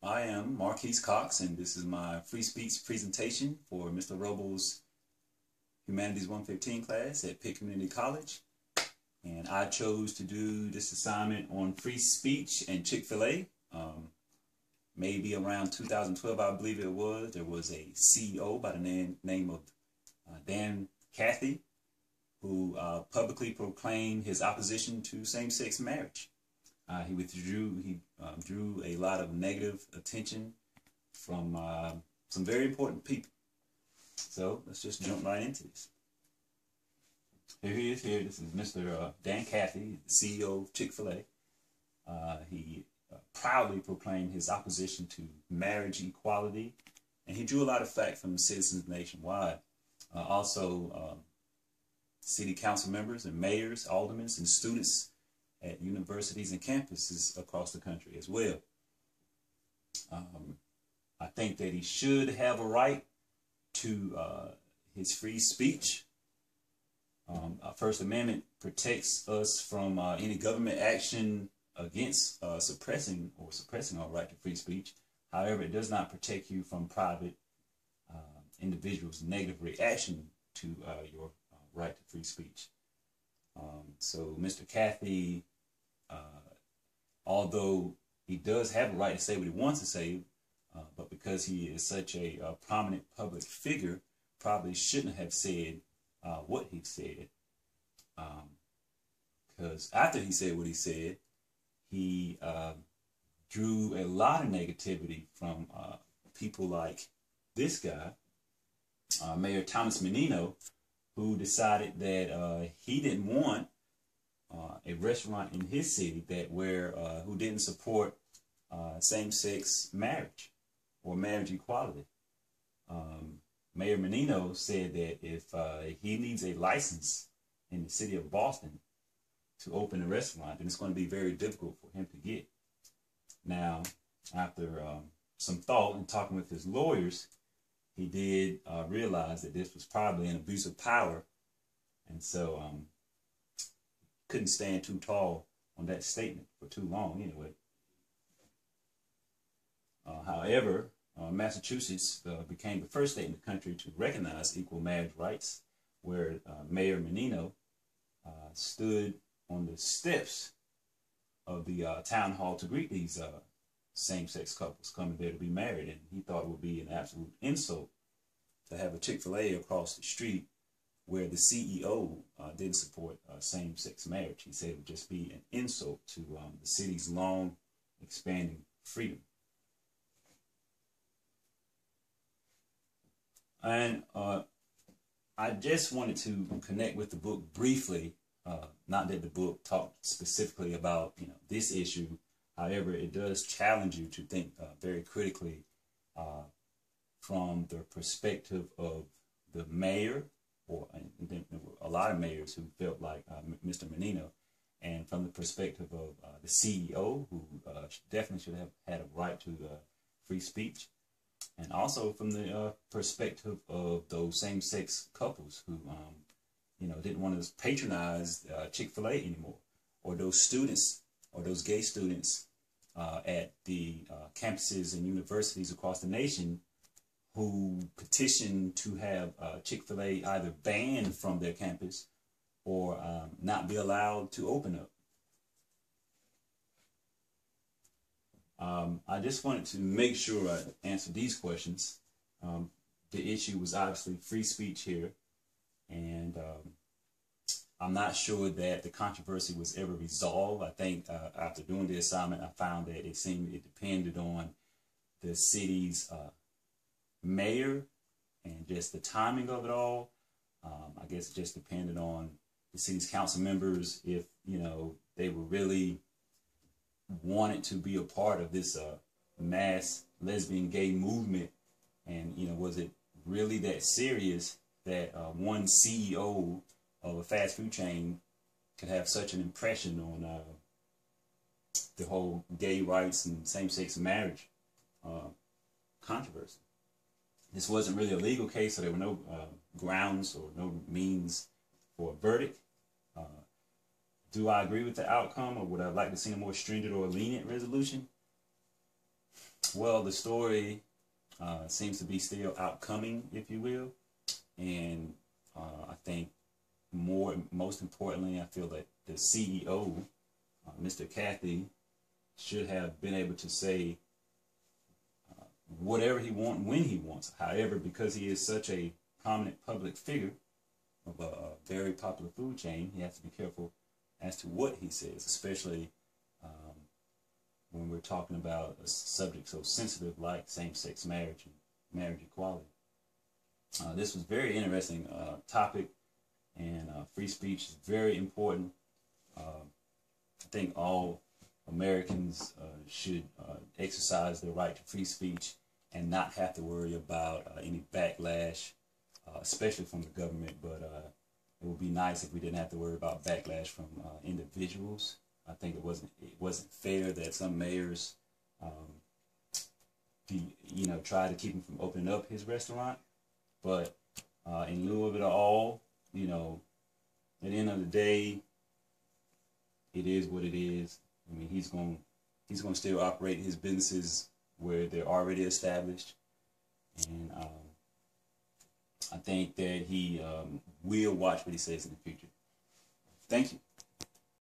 I am Marquise Cox, and this is my free speech presentation for Mr. Robel's Humanities 115 class at Pitt Community College. And I chose to do this assignment on free speech and Chick-fil-A. Maybe around 2012, I believe it was, there was a CEO by the name of Dan Cathy, who publicly proclaimed his opposition to same-sex marriage. He drew a lot of negative attention from some very important people. So let's just jump right into this. Here he is. This is Mr. Dan Cathy, the CEO of Chick-fil-A. He proudly proclaimed his opposition to marriage equality, and he drew a lot of flack from citizens nationwide. Also, city council members and mayors, aldermen, and students at universities and campuses across the country as well. I think that he should have a right to his free speech. Our First Amendment protects us from any government action against suppressing our right to free speech. However, it does not protect you from private individuals' negative reaction to your right to free speech. So Mr. Cathy, although he does have a right to say what he wants to say, but because he is such a prominent public figure, probably shouldn't have said what he said. Because after he said what he said, he drew a lot of negativity from people like this guy, Mayor Thomas Menino, who decided that he didn't want a restaurant in his city who didn't support same-sex marriage or marriage equality. Mayor Menino said that if he needs a license in the city of Boston to open a restaurant, then it's going to be very difficult for him to get. Now, after some thought and talking with his lawyers, he did realize that this was probably an abuse of power, and so couldn't stand too tall on that statement for too long anyway. However, Massachusetts became the first state in the country to recognize equal marriage rights, where Mayor Menino stood on the steps of the town hall to greet these same-sex couples coming there to be married, and he thought it would be an absolute insult to have a Chick-fil-A across the street where the CEO didn't support same-sex marriage. He said it would just be an insult to the city's long expanding freedom. And I just wanted to connect with the book briefly. Not that the book talked specifically about this issue. However, it does challenge you to think very critically from the perspective of the mayor, and there were a lot of mayors who felt like Mr. Menino, and from the perspective of the CEO, who definitely should have had a right to free speech, and also from the perspective of those same-sex couples who didn't want to patronize Chick-fil-A anymore, or those students, or those gay students at the campuses and universities across the nation who petitioned to have Chick-fil-A either banned from their campus or not be allowed to open up. I just wanted to make sure I answered these questions. The issue was obviously free speech here, and I'm not sure that the controversy was ever resolved. I think after doing the assignment, I found that it depended on the city's mayor and just the timing of it all. I guess it just depended on the city's council members if they were really wanted to be a part of this mass lesbian gay movement, and was it really that serious that one CEO of a fast food chain could have such an impression on the whole gay rights and same-sex marriage controversy. This wasn't really a legal case, so there were no grounds or no means for a verdict. Do I agree with the outcome, or would I like to see a more stringent or lenient resolution? Well, the story seems to be still outcoming, if you will, and I think most importantly, I feel that the CEO, Mr. Cathy, should have been able to say whatever he wants when he wants. However, because he is such a prominent public figure of a very popular food chain, he has to be careful as to what he says, especially when we're talking about a subject so sensitive like same-sex marriage and marriage equality. This was a very interesting topic, and free speech is very important. I think all Americans should exercise their right to free speech and not have to worry about any backlash, especially from the government. But it would be nice if we didn't have to worry about backlash from individuals. I think it wasn't fair that some mayors, tried to keep him from opening up his restaurant. But in lieu of it all, at the end of the day, it is what it is. I mean, he's going to still operate his businesses where they're already established, and I think that he will watch what he says in the future. Thank you.